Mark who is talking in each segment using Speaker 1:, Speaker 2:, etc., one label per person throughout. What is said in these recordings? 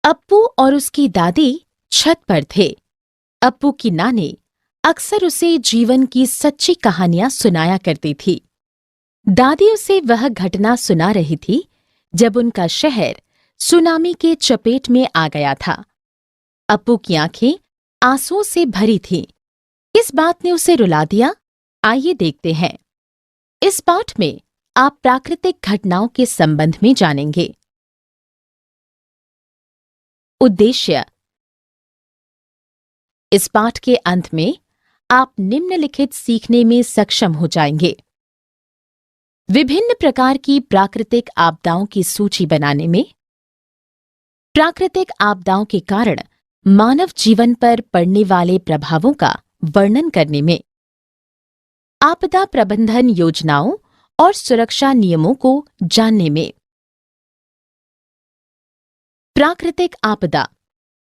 Speaker 1: अप्पू और उसकी दादी छत पर थे। अप्पू की नानी अक्सर उसे जीवन की सच्ची कहानियां सुनाया करती थी। दादी उसे वह घटना सुना रही थी जब उनका शहर सुनामी के चपेट में आ गया था। अप्पू की आंखें आंसुओं से भरी थीं। किस बात ने उसे रुला दिया? आइए देखते हैं। इस पाठ में आप प्राकृतिक घटनाओं के संबंध में जानेंगे। उद्देश्य। इस पाठ के अंत में आप निम्नलिखित सीखने में सक्षम हो जाएंगे। विभिन्न प्रकार की प्राकृतिक आपदाओं की सूची बनाने में, प्राकृतिक आपदाओं के कारण मानव जीवन पर पड़ने वाले प्रभावों का वर्णन करने में, आपदा प्रबंधन योजनाओं और सुरक्षा नियमों को जानने में। प्राकृतिक आपदा।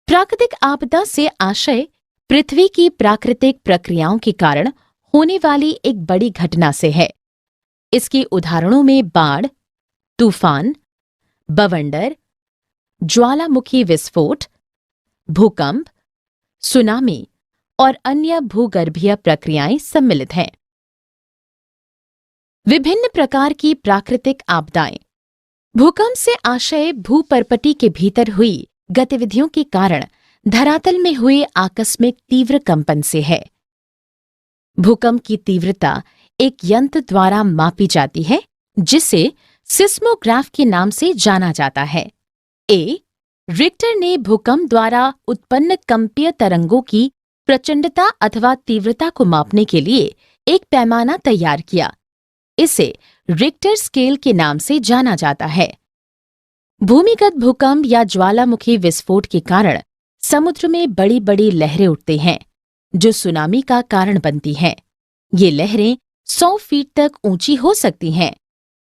Speaker 1: प्राकृतिक आपदा से आशय पृथ्वी की प्राकृतिक प्रक्रियाओं के कारण होने वाली एक बड़ी घटना से है। इसके उदाहरणों में बाढ़, तूफान, बवंडर, ज्वालामुखी विस्फोट, भूकंप, सुनामी और अन्य भूगर्भीय प्रक्रियाएं सम्मिलित हैं। विभिन्न प्रकार की प्राकृतिक आपदाएं। भूकंप से आशय भूपर्पटी के भीतर हुई गतिविधियों के कारण धरातल में हुए आकस्मिक तीव्र कंपन से है। भूकंप की तीव्रता एक यंत्र द्वारा मापी जाती है जिसे सिस्मोग्राफ के नाम से जाना जाता है। रिक्टर ने भूकंप द्वारा उत्पन्न कंपीय तरंगों की प्रचंडता अथवा तीव्रता को मापने के लिए एक पैमाना तैयार किया। इसे रिक्टर स्केल के नाम से जाना जाता है। भूमिगत भूकंप या ज्वालामुखी विस्फोट के कारण समुद्र में बड़ी बड़ी लहरें उठते हैं जो सुनामी का कारण बनती हैं। ये लहरें 100 फीट तक ऊंची हो सकती हैं,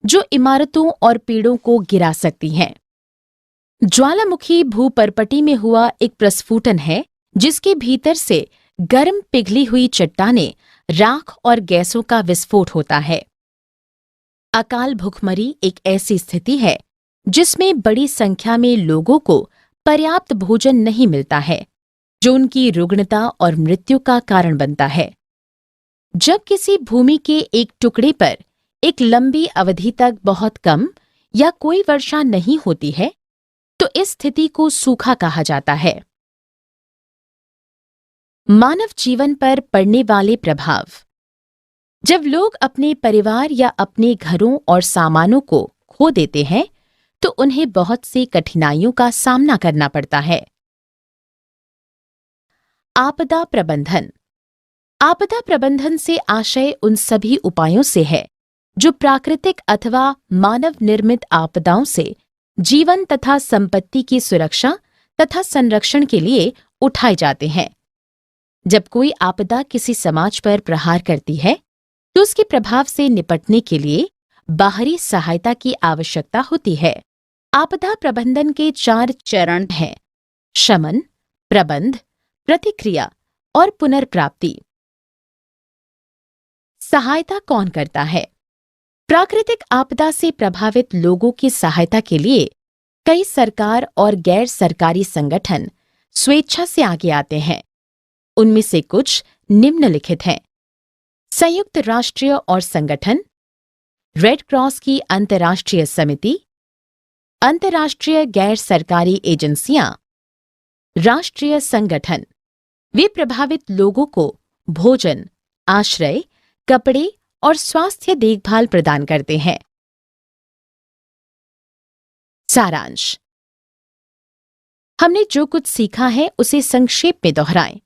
Speaker 1: जो इमारतों और पेड़ों को गिरा सकती हैं। ज्वालामुखी भूपर्पटी में हुआ एक प्रस्फुटन है जिसके भीतर से गर्म पिघली हुई चट्टानें, राख और गैसों का विस्फोट होता है। अकाल भुखमरी एक ऐसी स्थिति है जिसमें बड़ी संख्या में लोगों को पर्याप्त भोजन नहीं मिलता है, जो उनकी रुग्णता और मृत्यु का कारण बनता है। जब किसी भूमि के एक टुकड़े पर एक लंबी अवधि तक बहुत कम या कोई वर्षा नहीं होती है, तो इस स्थिति को सूखा कहा जाता है। मानव जीवन पर पड़ने वाले प्रभाव। जब लोग अपने परिवार या अपने घरों और सामानों को खो देते हैं, तो उन्हें बहुत सी कठिनाइयों का सामना करना पड़ता है। आपदा प्रबंधन। आपदा प्रबंधन से आशय उन सभी उपायों से है जो प्राकृतिक अथवा मानव निर्मित आपदाओं से जीवन तथा संपत्ति की सुरक्षा तथा संरक्षण के लिए उठाए जाते हैं। जब कोई आपदा किसी समाज पर प्रहार करती है, तो उसके प्रभाव से निपटने के लिए बाहरी सहायता की आवश्यकता होती है। आपदा प्रबंधन के 4 चरण हैं: शमन, प्रबंध, प्रतिक्रिया और पुनर्प्राप्ति। सहायता कौन करता है? प्राकृतिक आपदा से प्रभावित लोगों की सहायता के लिए कई सरकार और गैर सरकारी संगठन स्वेच्छा से आगे आते हैं। उनमें से कुछ निम्नलिखित हैं: संयुक्त राष्ट्र और संगठन, रेड क्रॉस की अंतर्राष्ट्रीय समिति, अंतर्राष्ट्रीय गैर सरकारी एजेंसियां, राष्ट्रीय संगठन। वे प्रभावित लोगों को भोजन, आश्रय, कपड़े और स्वास्थ्य देखभाल प्रदान करते हैं। सारांश। हमने जो कुछ सीखा है उसे संक्षेप में दोहराएं।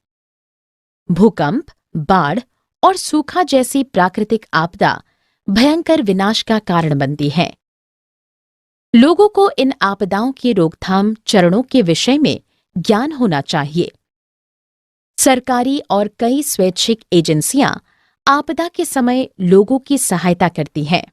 Speaker 1: भूकंप, बाढ़ और सूखा जैसी प्राकृतिक आपदा भयंकर विनाश का कारण बनती है। लोगों को इन आपदाओं की रोकथाम चरणों के विषय में ज्ञान होना चाहिए। सरकारी और कई स्वैच्छिक एजेंसियां आपदा के समय लोगों की सहायता करती हैं।